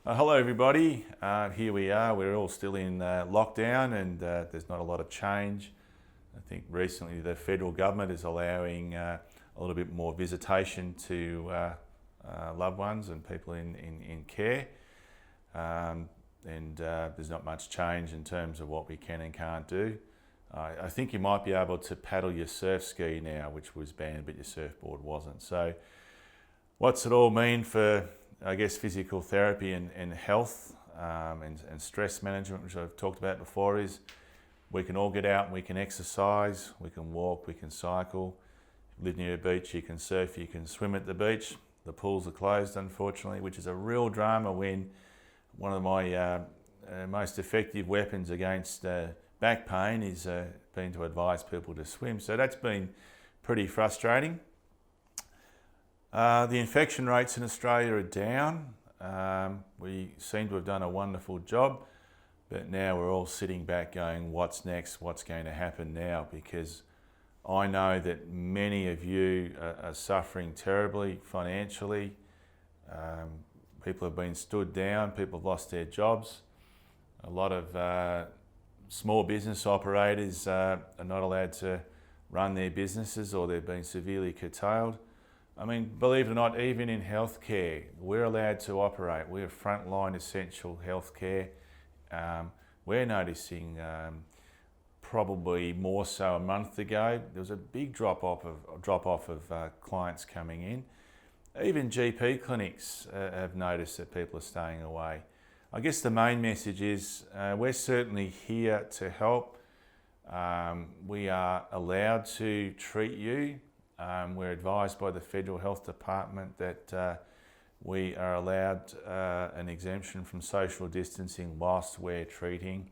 Hello everybody, here we are. We're all still in lockdown and there's not a lot of change. I think recently the federal government is allowing a little bit more visitation to loved ones and people in care. There's not much change in terms of what we can and can't do. I think you might be able to paddle your surf ski now, which was banned, but your surfboard wasn't. So what's it all mean for, I guess, physical therapy and health and stress management, which I've talked about before, is we can all get out and we can exercise, we can walk, we can cycle. If you live near a beach, you can surf, you can swim at the beach. The pools are closed, unfortunately, which is a real drama when one of my most effective weapons against back pain is been to advise people to swim. So that's been pretty frustrating. The infection rates in Australia are down. We seem to have done a wonderful job, but now we're all sitting back going, what's next? What's going to happen now? Because I know that many of you are suffering terribly financially. People have been stood down, people have lost their jobs. A lot of small business operators are not allowed to run their businesses, or they've been severely curtailed. I mean, believe it or not, even in healthcare, we're allowed to operate. We're frontline essential healthcare. We're noticing, probably more so a month ago, there was a big drop off of clients coming in. Even GP clinics have noticed that people are staying away. I guess the main message is we're certainly here to help. We are allowed to treat you. We're advised by the Federal Health Department that we are allowed an exemption from social distancing whilst we're treating.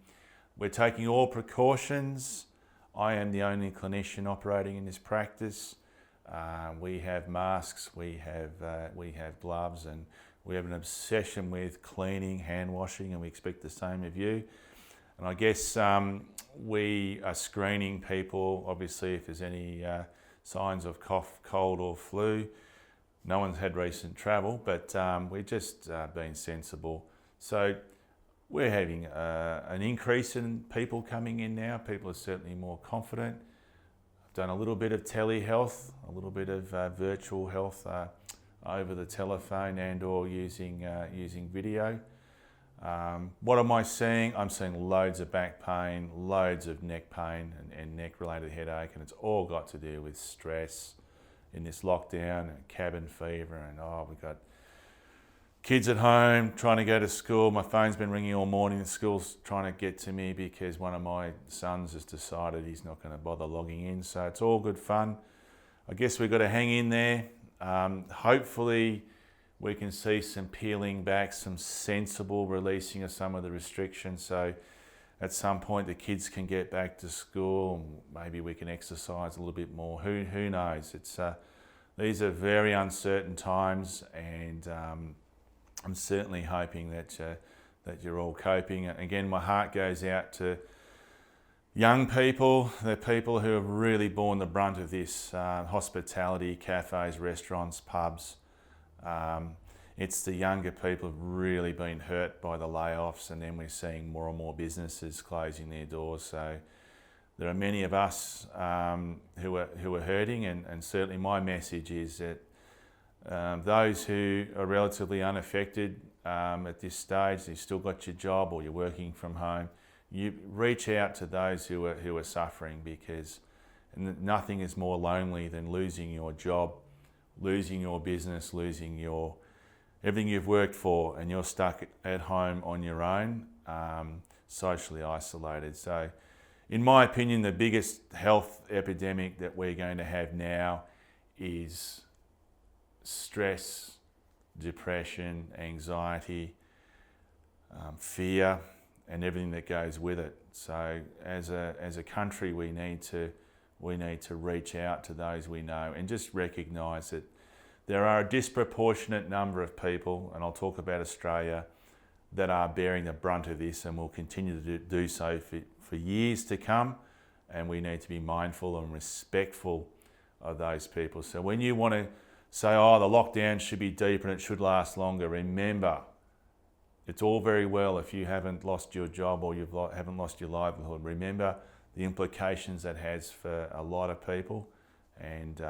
We're taking all precautions. I am the only clinician operating in this practice. We have masks, we have gloves, and we have an obsession with cleaning, hand washing, and we expect the same of you. And I guess we are screening people, obviously, if there's any signs of cough, cold or flu. No one's had recent travel, but we're just being sensible. So we're having an increase in people coming in now. People are certainly more confident. I've done a little bit of telehealth, a little bit of virtual health over the telephone and or using video. What am I seeing? I'm seeing loads of back pain, loads of neck pain and neck-related headache, and it's all got to do with stress in this lockdown and cabin fever, and we've got kids at home trying to go to school. My phone's been ringing all morning. The school's trying to get to me because one of my sons has decided he's not going to bother logging in. So it's all good fun. I guess we've got to hang in there. Hopefully we can see some peeling back, some sensible releasing of some of the restrictions. So at some point the kids can get back to school, and maybe we can exercise a little bit more. Who knows? It's these are very uncertain times, and I'm certainly hoping that you're all coping. Again, my heart goes out to young people, the people who have really borne the brunt of this, hospitality, cafes, restaurants, pubs. It's the younger people who've really been hurt by the layoffs, and then we're seeing more and more businesses closing their doors. So there are many of us who are hurting, and certainly my message is that those who are relatively unaffected at this stage, you've still got your job or you're working from home, you reach out to those who are suffering, because nothing is more lonely than losing your job, losing your business, losing everything you've worked for, and you're stuck at home on your own, socially isolated. So in my opinion, the biggest health epidemic that we're going to have now is stress, depression, anxiety, fear, and everything that goes with it. So as a country, we need to reach out to those we know and just recognise that there are a disproportionate number of people, and I'll talk about Australia, that are bearing the brunt of this and will continue to do so for years to come, and we need to be mindful and respectful of those people. So when you want to say, the lockdown should be deeper and it should last longer, remember, it's all very well if you haven't lost your job or haven't lost your livelihood. Remember the implications that has for a lot of people, and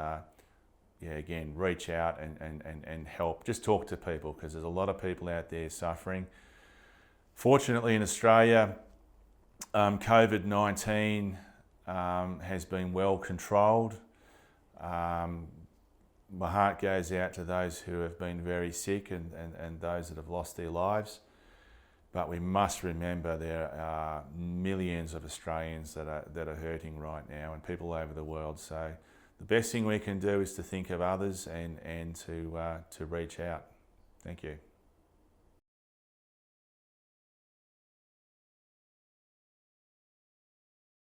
yeah, again, reach out and help. Just talk to people, because there's a lot of people out there suffering. Fortunately in Australia, COVID-19 has been well controlled. My heart goes out to those who have been very sick and those that have lost their lives. But we must remember there are millions of Australians that are hurting right now, and people over the world. So the best thing we can do is to think of others and to reach out. Thank you.